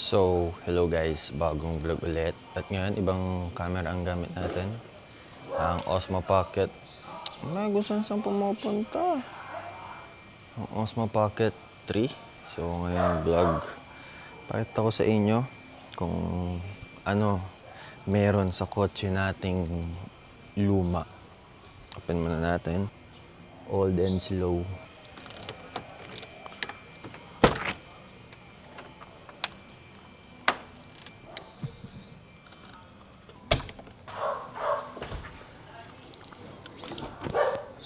Hello guys, bagong vlog ulit. At ngayon, ibang camera ang gamit natin. Ang Osmo Pocket. May gusto saan pumupunta. Ang Osmo Pocket 3. So ngayon vlog. Pakita ko sa inyo kung ano meron sa kotse nating luma. Open muna natin. Old and slow.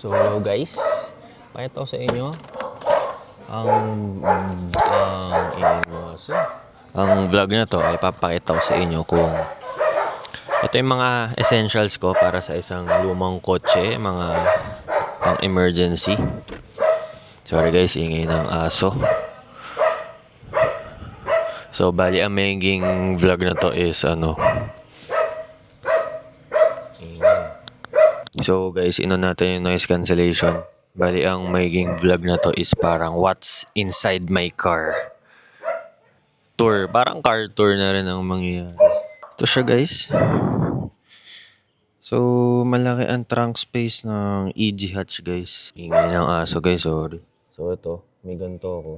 So hello guys, pakita ko sa inyo ang vlog na to ay papakita ko sa inyo kung ito yung mga essentials ko para sa isang lumang kotse, mga pang emergency. Sorry guys, ingay ng aso. So bali ang magiging vlog na to is So guys, natin yung noise cancellation. Bali ang magiging vlog na to is parang what's inside my car tour. Parang car tour na rin ang mangyayari. Ito siya guys. So malaki ang trunk space ng EG hatch guys. Ingay ng aso guys, sorry. So ito, may ganito ako.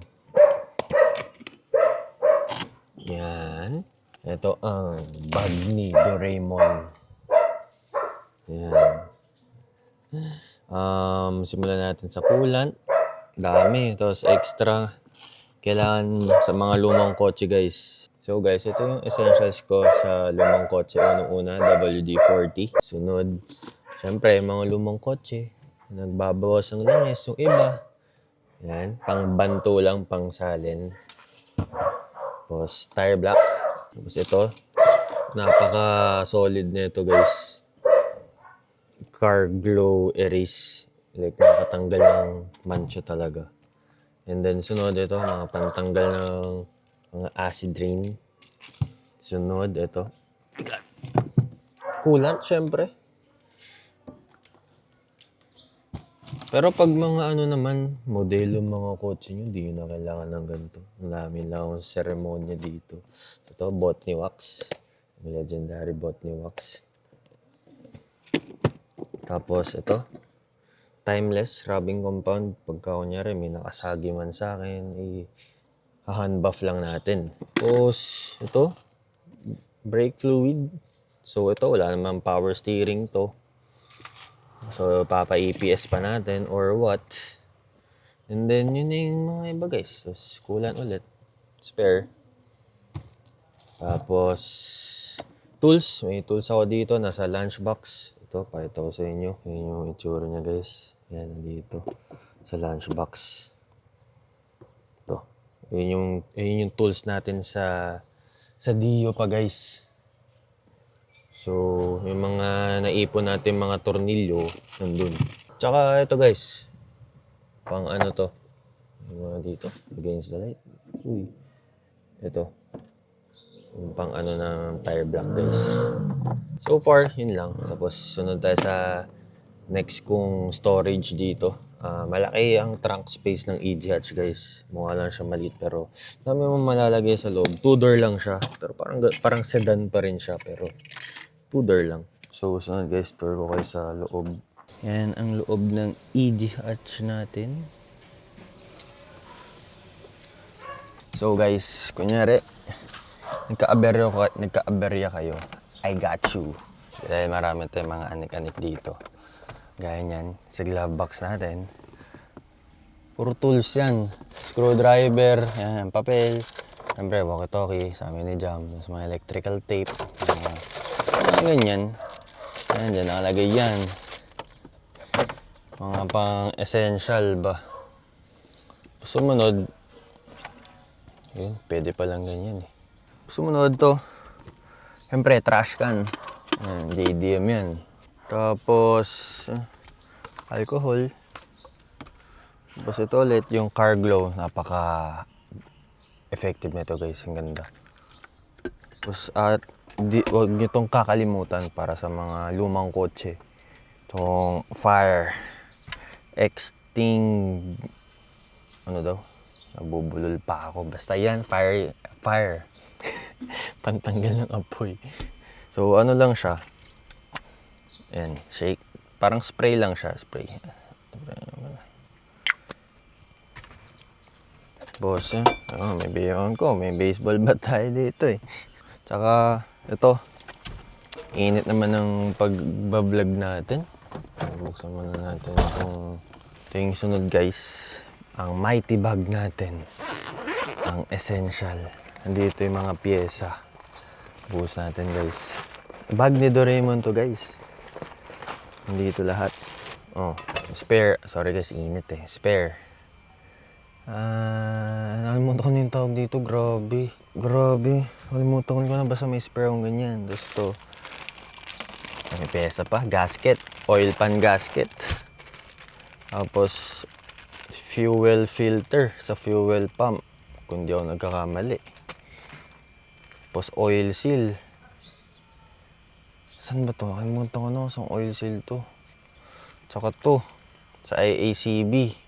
Yan. Ito ang bag ni Doraemon. Yan. Simulan natin sa coolant. Dami. Tapos extra. Kailangan sa mga lumang kotse guys. So guys, ito yung essentials ko sa lumang kotse. Unang-una, WD-40. Sunod, syempre, mga lumang kotse. Nagbabawas ng langis. Yung iba, yan, pang banto lang, pang salin. Tapos, tire black. Tapos ito, napaka-solid na ito guys. Car glow erase. Like, nakatanggal ng mancha talaga. And then, sunod ito, mga pantanggal ng mga acid rain. Sunod, ito. Coolant, syempre. Pero pag mga naman, modelo mga kotse nyo, hindi nyo na kailangan ng ganito. Ang dami lang akong seremonya dito. Ito, Botany Wax. Legendary Botany Wax. Tapos, ito. Timeless rubbing compound. Pagka kunyari may nakasagi man sa akin, hand buff lang natin. Tapos ito, brake fluid. So ito, wala naman power steering to. So papa-EPS pa natin or what. And then yun yung mga iba guys. Tapos coolant ulit. Spare. Tapos tools. May tools ako dito. Nasa lunchbox. Ito, pakita ko sa inyo. Yun yung itsura niya guys. Yan, nandito. Sa lunchbox. Ito. Yun yung tools natin sa Dio pa guys. So, yung mga naipon natin mga tornilyo, nandun. Tsaka ito guys. Pang to. Yung mga dito. Against the light. Uy. Ito. Yung pang ng tire block guys. So far, yun lang. Tapos sunod tayo sa next kong storage dito. Malaki ang trunk space ng EG hatch guys. Mukha lang siya maliit pero dami mo malalagay sa loob. 2-door lang siya. Pero parang sedan pa rin siya pero 2-door lang. So sunod guys, tour ko kayo sa loob. Yan ang loob ng EG hatch natin. So guys, kunyari nagka-aberya kayo, I got you. Dahil marami tayong mga anik-anik dito. Gaya niyan, sa glove box natin. Puro tools yan. Screwdriver, yan, papel. Siyempre, walkie-talkie, sa amin ni Jam. Tapos mga electrical tape. Mga ganyan. Yan, dyan nakalagay yan. Mga pang essential ba. Sumunod, yun, pwede palang ganyan eh. Sumunod to, siyempre, trash can. Yan, JDM yan. Tapos, alcohol. Tapos ito ulit, yung car glow. Napaka-effective nito guys. Ang ganda. Tapos, huwag nyo itong kakalimutan para sa mga lumang kotse. Itong fire Nabubulol pa ako. Basta yan, fire. pantanggal ng apoy. So ano lang siya. Ayan, shake. Parang spray lang siya, spray. Boss, may bayon ko. May baseball bat tayo dito eh. Tsaka, ito. Init naman ng pagbablog natin. Buksan muna natin itong... Ito yung sunod guys. Ang mighty bag natin. Ang essential. Nandito yung mga pyesa. Buhos natin guys. Bag ni Doraemon to guys. Nandito lahat. Oh, spare. Sorry guys, init eh. Spare. Nakalimutan ko na yung tawag dito. Grabe. Nakalimutan ko na basta may spare akong ganyan. Tapos ito. May pyesa pa. Gasket. Oil pan gasket. Tapos fuel filter sa fuel pump. Kung di ako nagkakamali. Tapos oil seal. Saan ba to? Nakalimutan ko na sa oil seal to. Tsaka to. Sa IACB.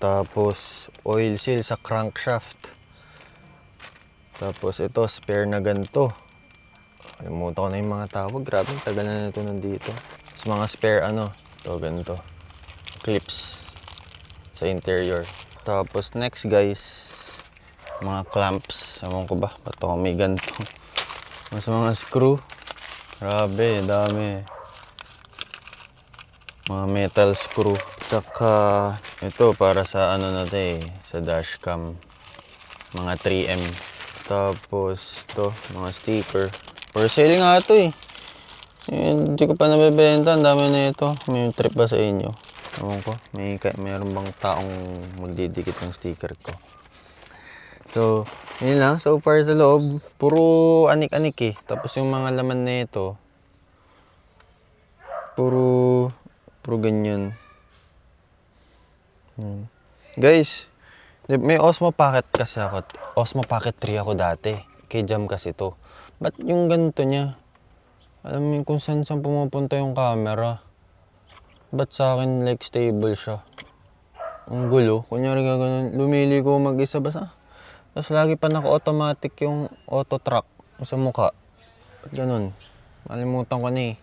Tapos, oil seal sa crankshaft. Tapos, ito, spare na ganito. Kalimutan ko na yung mga tawag. Grabe, tagal na ito nandito. Tapos, mga spare, ito, ganito. Clips sa interior. Tapos, next, guys, mga clamps. Ewan ko ba? Ba't ako may ganito? Mas mga screw. Grabe, dami. Mga metal screw. Tsaka ito para sa sa dashcam. Mga 3M. Tapos ito, mga sticker. For sale nga ito eh. Hindi ko pa nabebenta. Ang dami na ito. May trip ba sa inyo? Ewan ko. Mayroon bang taong magdidikit ng sticker ko? So, yun lang. So far sa loob, puro anik-anik eh. Tapos yung mga laman na ito, puro ganyan. Guys, may Osmo Pocket kasi ako. Osmo Pocket 3 ako dati. Kay Jam kasi to. Ba't yung ganito niya? Alam mo kung saan pumupunta yung camera. Ba't sa akin like stable siya? Ang gulo. Kunyari gano'n, lumili ko mag-isa basta. Tapos lagi pa naka-automatic yung auto track sa mukha. Ba't ganun? Malimutan ko na eh.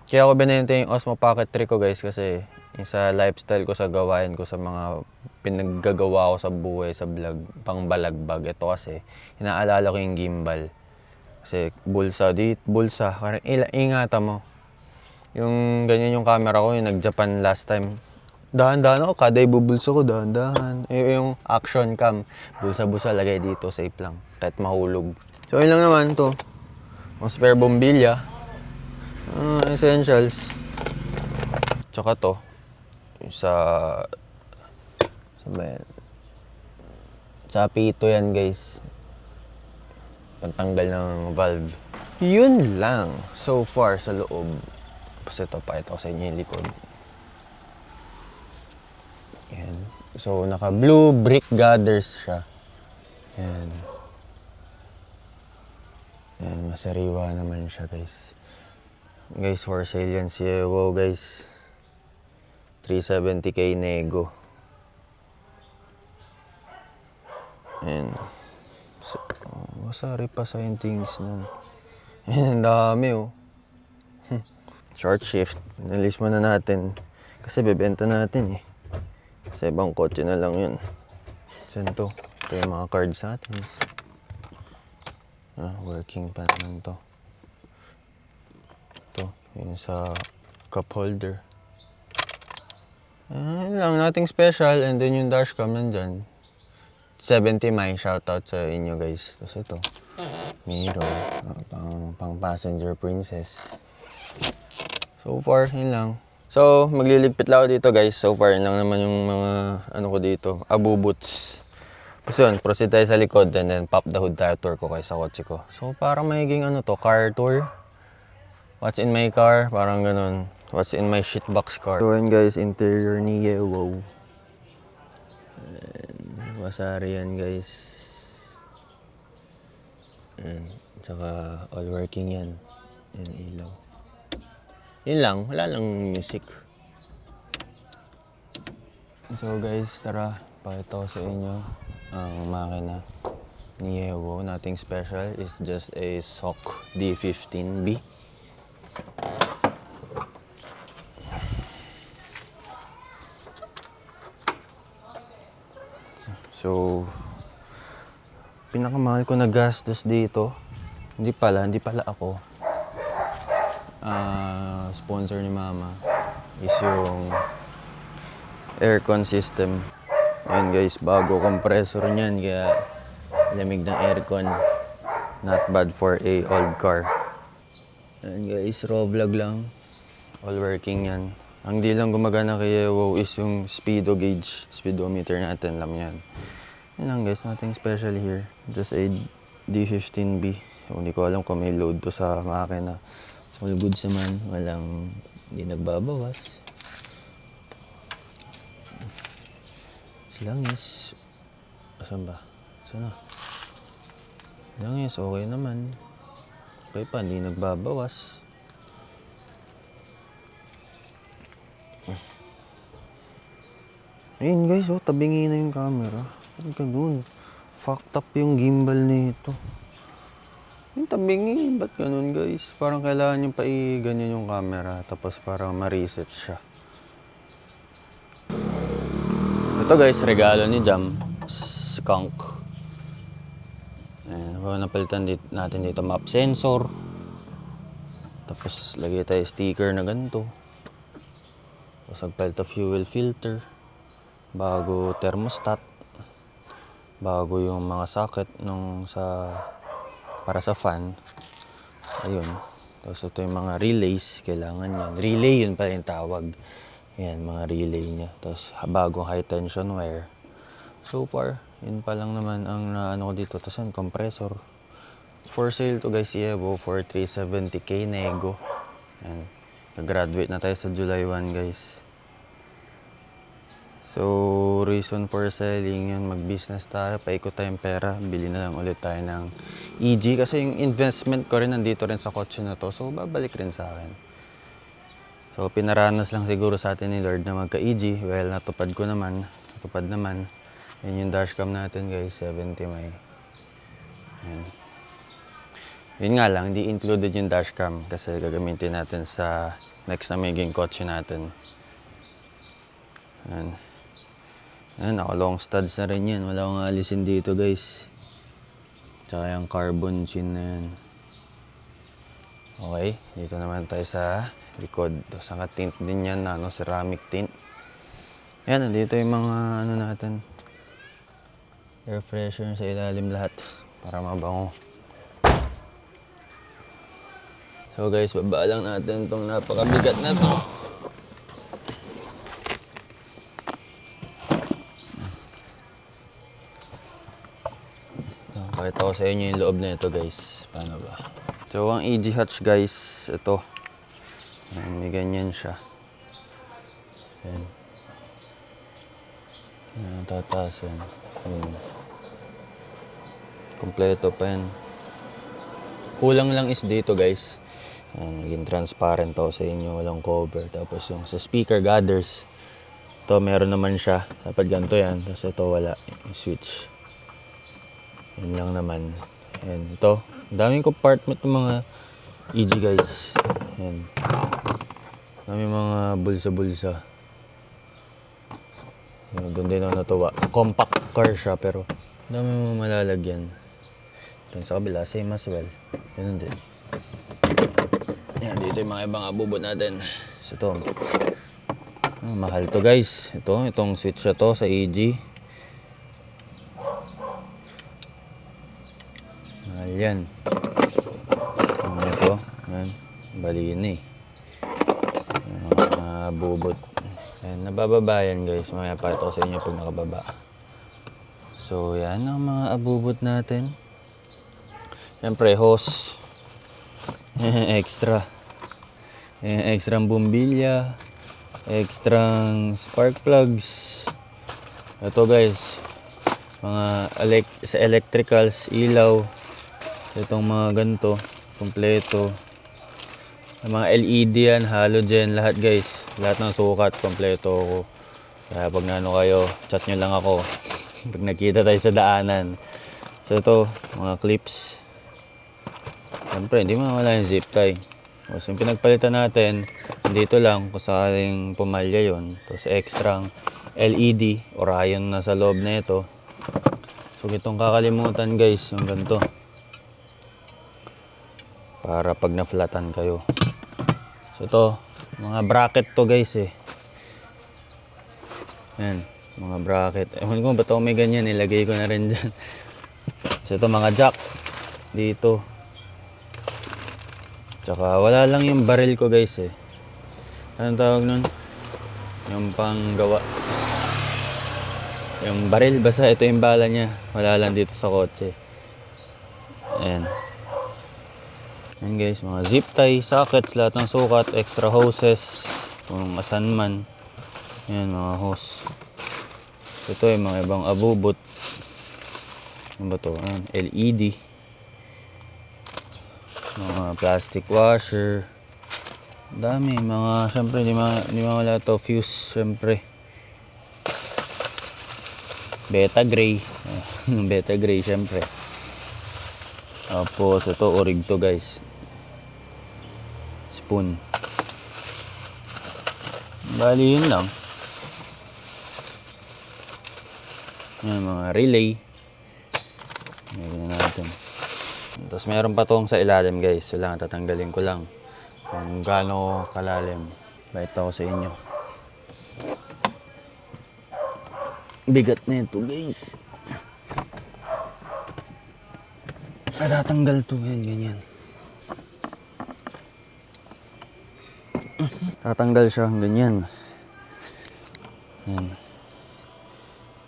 Kaya ako binenta yung Osmo Pocket 3 ko guys kasi yung sa lifestyle ko, sa gawain ko, sa mga pinaggagawa ko sa buhay, sa vlog, pang balagbag. Ito kasi, inaalala ko yung gimbal. Kasi bulsa, ingatan mo. Yung ganyan yung camera ko, yung nag-Japan last time. Dahan-dahan ako, kada ibubulso ko, dahan-dahan. Yung action cam, bulsa-bulsa, lagay dito, safe lang. Kahit mahulog. So, yun lang naman to. Mga spare bombilya. Essentials. Tsaka to. Sa pito yan guys. Pantanggal ng valve. Yun lang so far sa loob. Tapos ito, pakita ko sa inyo yung likod. Yan. So naka blue brick gutters siya. Yan. Yan, masariwa naman siya guys. Guys, for sale yan si Ewo guys. 370k nego. Ayan. So, masari pa sa yung things nun. Ayan, dami oh. Short shift. Nalis muna natin. Kasi bebenta natin eh. Sa ibang kotse na lang yun. Saan to? Ito yung mga cards natin. Working pa naman to. Ito, yun sa cup holder. Lang, nothing special. And then yung dashcam nandyan. 70 my shoutout sa inyo guys. Tapos ito, mirror. Pang passenger princess. So far, yun lang. So, magliligpit lang ako dito guys. So far, yun lang naman yung mga ko dito. Abubuts. Tapos yun, proceed tayo sa likod. And then pop the hood tayo, tour ko kayo sa kotse ko. So parang magiging car tour. What's in my car? Parang ganun. What's in my shitbox car. So yun guys, interior ni Yewo. Wasari yan guys. Ayan. Tsaka all working yan. Yan ilaw. Yun lang, wala lang music. So guys, tara, pakita ko sa inyo ang makina ni Ewo. Nothing special. It's just a SOC D15B. So, pinakamahal ko na gastos dito, hindi pala ako. Sponsor ni Mama is yung aircon system. Ayun guys, bago compressor niyan, kaya lamig ng aircon. Not bad for a old car. Ayun guys, raw vlog lang. All working yan. Ang di lang gumagana kay Ewo is yung speedo gauge. Speedometer natin lang yan. Yun lang guys, nothing special here. Just a D15B. So, hindi ko alam kung may load to sa makina. All goods naman. Walang, hindi nagbabawas. Langis. Asan ba? Sana? Langis, okay naman. Okay pa, hindi nagbabawas. Ayun guys, oh, tabingi na yung camera. Ano ganun? Fucked up yung gimbal nito. Yung tabingi, ba't ganun guys? Parang kailangan yung ganyan yung camera, tapos parang ma-reset siya. Ito guys, regalo ni Jam. Skunk. Ayan, napalitan natin dito map sensor. Tapos lagay tayo sticker na ganito. Tapos nagpalit fuel filter. Bago thermostat. Bago yung mga socket para sa fan. Ayun. Tapos ito yung mga relays. Kailangan yan. Relay yun pala yung tawag. Ayan, mga relay niya. Tapos bagong high tension wire. So far, yun pa lang naman ang naano ko dito. Tapos yung compressor. For sale to guys, Ewo for 370k nego. Ayan. Nag-graduate na tayo sa July 1 guys. So, reason for selling yun, mag-business tayo, paikot tayong pera, bili na lang ulit tayo ng EG. Kasi yung investment ko rin nandito rin sa kotse na to, so babalik rin sa akin. So, pinaranas lang siguro sa atin ni Lord na magka-EG. Well, natupad naman. Yan yung dashcam natin guys, 70 may. Yan. Yun nga lang, hindi included yung dashcam kasi gagamitin natin sa next na maging kotse natin. Yan. Ayan, naka-long studs na rin yan. Wala akong alisin dito guys. Tsaka yung carbon chin na yan. Okay, dito naman tayo sa likod. Tapos naka-tint din yan na ceramic tint. Ayan, nandito yung mga natin. Air freshener sa ilalim lahat. Para mabango. So guys, baba lang natin itong napakabigat na to. Pakita ko sa inyo yung loob na ito guys. Paano ba? So ang EG hatch guys, ito. Ayan, may ganyan siya. Ayan. Ayan, tataas yan. Ayan. Kompleto pa yan. Kulang lang is dito guys. Ayan, naging transparent to sa inyo. Walang cover. Tapos yung sa speaker gathers. Ito meron naman siya. Dapat ganito yan. Tapos ito wala. Yung switch. Yan lang naman. Ayan, ito. Daming compartment ng mga EG guys. Ayan. Daming mga bulsa-bulsa. Doon din ako natuwa. Compact car siya pero daming mga malalagyan. Doon sa kabila, same as well. Ganun din. Ayan, dito yung mga ibang abubot natin. So ito. Mahal to guys. Itong switch na to sa EG. Ayan. Ito. Ayan. Balin eh. Bubot. Ayan. Nabababa yan guys. Mamaya pakita ko sa inyo pag nakababa. So yan ang mga abubot natin. Siyempre hose. Extra. Extrang bumbilya. Extrang spark plugs. Ito guys. Mga sa electricals, ilaw. Itong mga ganito, kompleto. Mga LED yan, halogen, lahat guys. Lahat ng sukat, kompleto ako. Kaya pag nano kayo, chat nyo lang ako. Pag nakita tayo sa daanan. So ito, mga clips. Siyempre, hindi mawala yung zip tie. Tapos yung pinagpalitan natin, dito lang kung sakaling pumalya yon. Tapos extra LED, Orion na sa loob na ito. So itong kakalimutan guys, yung ganito. Para pag na-flatan kayo. So ito, mga bracket to guys eh. Yan, mga bracket. Ewan ko ba't ako may ganyan, ilagay ko na rin dyan. So ito mga jack dito. Tsaka wala lang yung barrel ko guys eh. Anong tawag nun? Yung panggawa. Yung barrel, basta ito yung bala niya. Wala lang dito sa kotse. Ayan. Ayan guys, mga zip tie, sockets, lahat ng sukat, extra hoses, kung asan man. Ayan, mga hose. Ito yung mga ibang abubot. Ano ba ito? Ayan, LED. Mga plastic washer. Dami, mga, syempre, hindi wala ito. Fuse, syempre. Beta gray. Beta gray, syempre. Tapos, ito, orig to guys. Spoon. Bali, yun lang. Yan, mga relay. Ngayon natin. Tapos meron pa tong sa ilalim guys. So lang, tatanggalin ko lang kung gaano kalalim. Bait ako sa inyo. Bigat na ito guys. Tatanggal to. Yan, ganyan. Tatanggal siya, ganyan. Yan.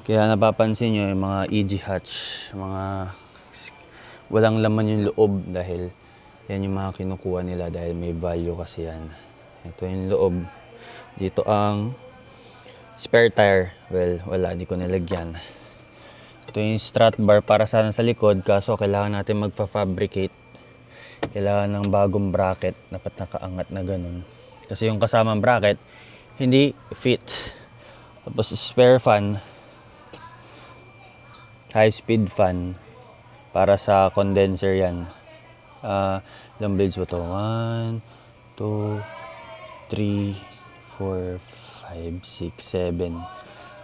Kaya napapansin nyo yung mga EG hatch, mga walang laman yung loob dahil yan yung mga kinukuha nila dahil may value kasi yan. Ito yung loob. Dito ang spare tire. Well, wala, di ko nilagyan. Ito yung strut bar para sana sa likod kaso kailangan natin magfa-fabricate. Kailangan ng bagong bracket. Dapat nakaangat na ganun. Kasi yung kasamang bracket, hindi fit. Tapos spare fan. High speed fan. Para sa condenser yan. Ilang blades ba ito? 1, 2, 3, 4, 5, 6, 7.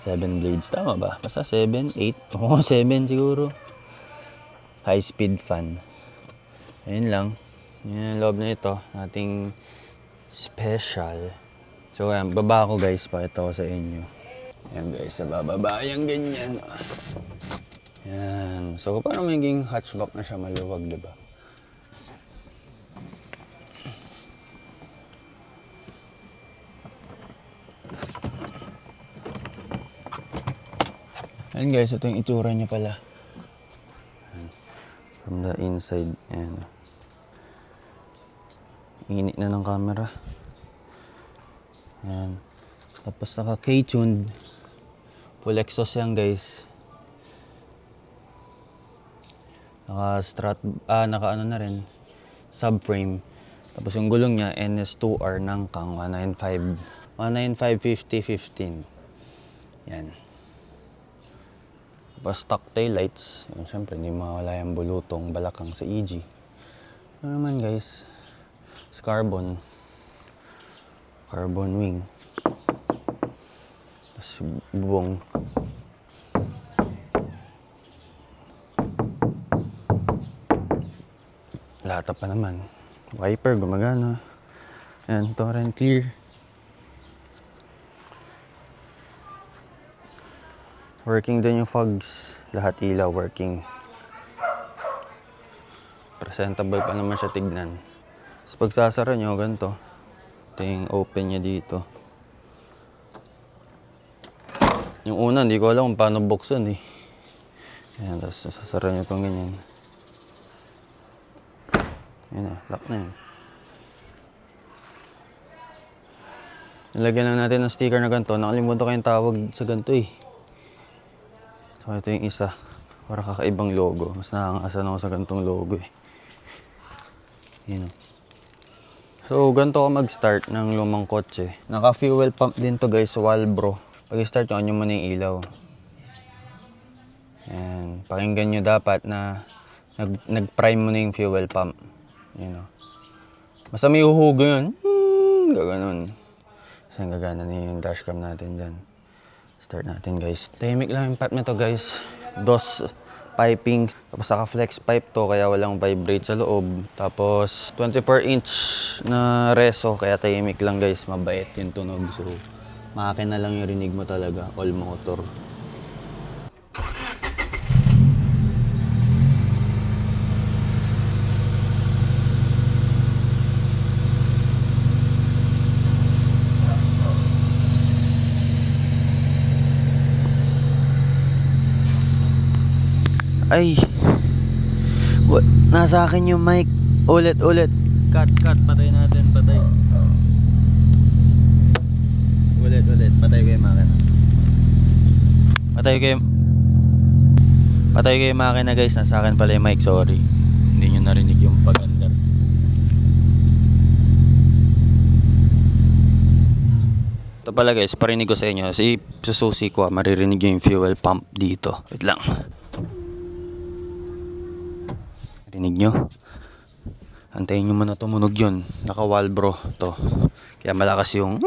7 blades. Tama ba? Basta 7, 8. Oo, 7 siguro. High speed fan. Ayun lang. Yan ang loob na ito. Ating special. So yan, baba ko guys. Pakita ko sa inyo. Yan guys, sa bababa. Yan ganyan. Yan. So, parang maging hatchback na siya maluwag, diba? Ayan guys, ito yung itsura niya pala. Ayan. From the inside. Ayan. Init na ng camera. Ayan. Tapos naka K-tuned. Full exhaust yan guys. Naka ano na rin, subframe. Tapos yung gulong niya, NS2R ng Kang 195. 195-50-15. Yan. Tapos stock taillights. Yun, syempre, hindi mawala yung bulutong balakang sa EG. Ano naman guys, is carbon wing. Tapos bubong. Lata pa naman. Wiper, gumagana. Ayan, torrent clear. Working din yung fogs. Lahat ilaw working. Presentable pa naman siya tignan. Tapos pag sasara nyo, ganito. Ito yung open niya dito. Yung una, hindi ko alam kung paano buksan eh. Ayan, tapos sasara nyo itong ganyan. Ayan na, lock na yun. Nilagyan lang natin ng sticker na ganito. Nakalimutan ko yung tawag sa ganito eh. So ito yung isa. Para kakaibang logo. Mas nakakaasan ako sa ganitong logo eh. Yun. So ganito ako mag-start ng lumang kotse. Naka-fuel pump din to guys, Walbro. Pag-start nyo, anyo mo na yung ilaw. And pakinggan nyo dapat na nag-prime mo na yung fuel pump. You know. Basta may uhugo yun. Gaganon. Kasi gagana na yung dashcam natin dyan. Start natin guys. Tahimik lang yung pipe na to guys. DOS piping. Tapos saka flex pipe to kaya walang vibrate sa loob. Tapos 24-inch na reso kaya tahimik lang guys. Mabait yung tunog. So maakin na lang yung rinig mo talaga. All motor. Ay, nasa akin yung mic. Ulit. Cut. Patay natin, patay. Ulit. Patay ko yung makina. Patay ko yung makina guys. Nasa akin pala yung mic, sorry. Hindi nyo narinig yung pag-andar. Ito pala guys, parinig ko sa inyo. Sususi ko, maririnig yung fuel pump dito. Wait lang. Rinig nyo? Antayin nyo muna tumunog yun. Naka-wall bro to. Kaya malakas yung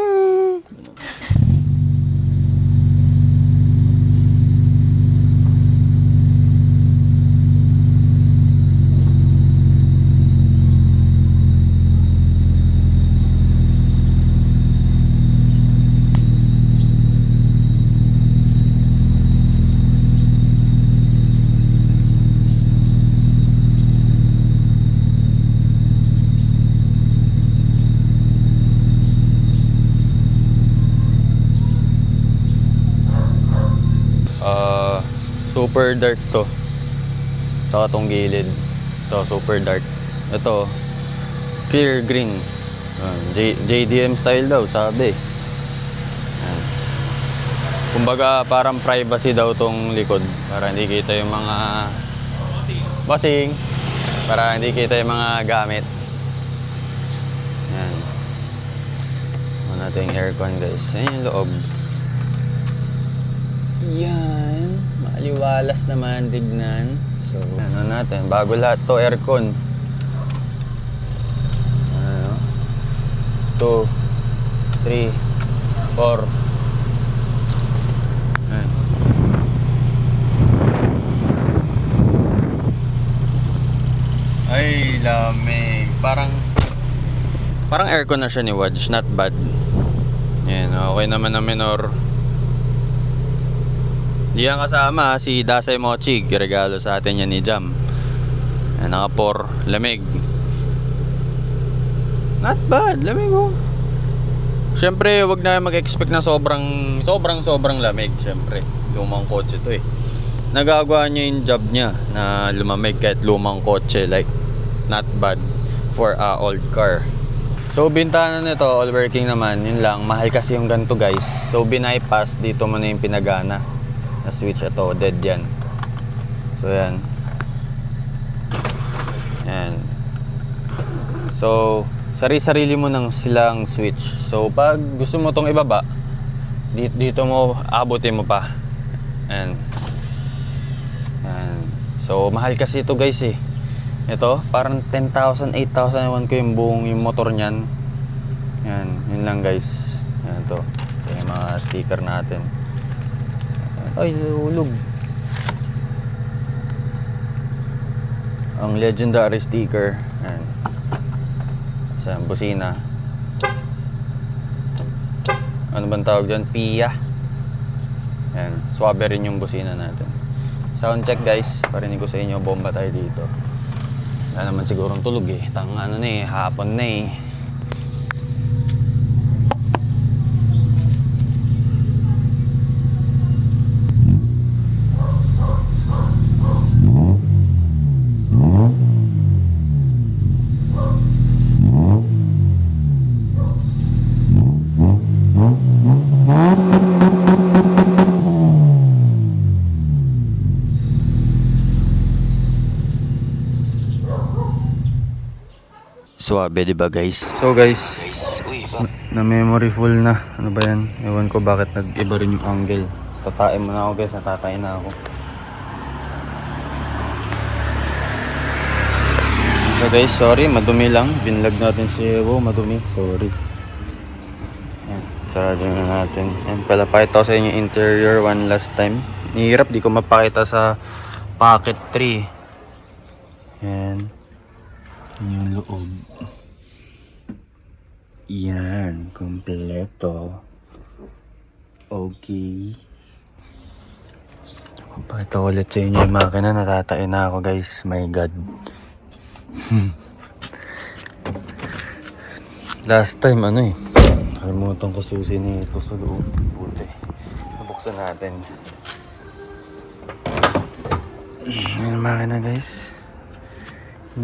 super dark to. Saka tong gilid. Ito, super dark. Ito, clear green. JDM style daw, sabi. Yan. Kumbaga, parang privacy daw tong likod. Para hindi kita yung mga bossing. Para hindi kita yung mga gamit. Yan. Ano natin yung aircon guys. Yan yung loob. Yan. Maliwalas naman tignan. So, ano natin, bago lahat to aircon. 2, 3, 4. Ayan. Ay, lamig. Parang aircon na siya ni Wadge, not bad. Yan, okay naman na minor. Di yan kasama si Dasay Mochig, regalo sa atin yan ni Jam. Yan, naka 4, lamig. Not bad, lamig oh. Siyempre, wag na mag-expect na sobrang lamig. Siyempre, lumang kotse to eh. Nagagawa niya yung job niya na lumamig kahit lumang kotse. Like, not bad for a old car. So, bintana nito, all working naman. Yun lang, mahal kasi yung ganito guys. So, binaypass, dito mo na yung pinagana na switch. Ito, dead yan. So, yan. Yan. So, sarili mo ng silang switch. So, pag gusto mo tong ibaba, dito mo, abutin mo pa. Yan. Yan. So, mahal kasi ito guys eh. Ito, parang 10,000, 8,000 ewan ko yung buong yung motor niyan. Yan, yun lang guys. Yan to. Ito yung mga sticker natin. Ay, hulog. Ang legendary sticker. Yan. Sa busina. Ano bang tawag dyan? Pia. Yan. Swabe rin yung busina natin. Sound check guys. Parinig ko sa inyo. Bomba tayo dito. Wala naman sigurong tulog eh. Ano na eh. Hapon na eh. Suwabe, diba guys? So guys, na memory full na. Ano ba yan? Ewan ko bakit nag-iba rin yung angle. Tatain mo na ako guys, natatay na ako. So guys, sorry, madumi lang. Binlog natin si Evo, madumi. Sorry. Yan, sarado na natin. Yan, palapakita ko sa inyo yung interior one last time. Nihirap, di ko mapakita sa pocket 3. Yan. Yan yung loob. Yan, kompleto. Okay. Pakita ko ulit sa inyo yung makina. Natatain na ako guys. My God. Last time kalimutan ko susi nito sa loob. Buti. Nabuksan natin. Yan yung makina guys.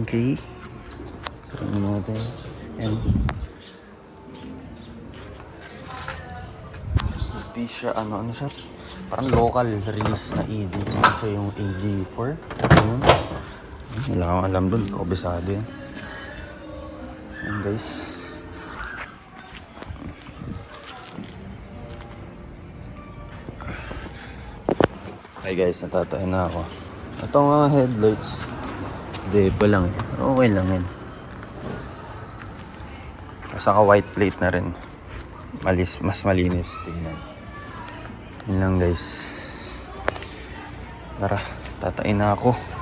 Okay. Sarang natin. Yan. Hindi siya ano siya. Parang local release na ED. Ano siya yung AG4. Ayun. Wala akong alam dun. Kabisado yan. Yan guys. Hi guys, natatay na ako. Itong mga headlights. Hindi pa lang. Okay lang yan. Saka white plate na rin. Mas malinis. Tingnan. Yun lang guys. Tara, tatain na ako.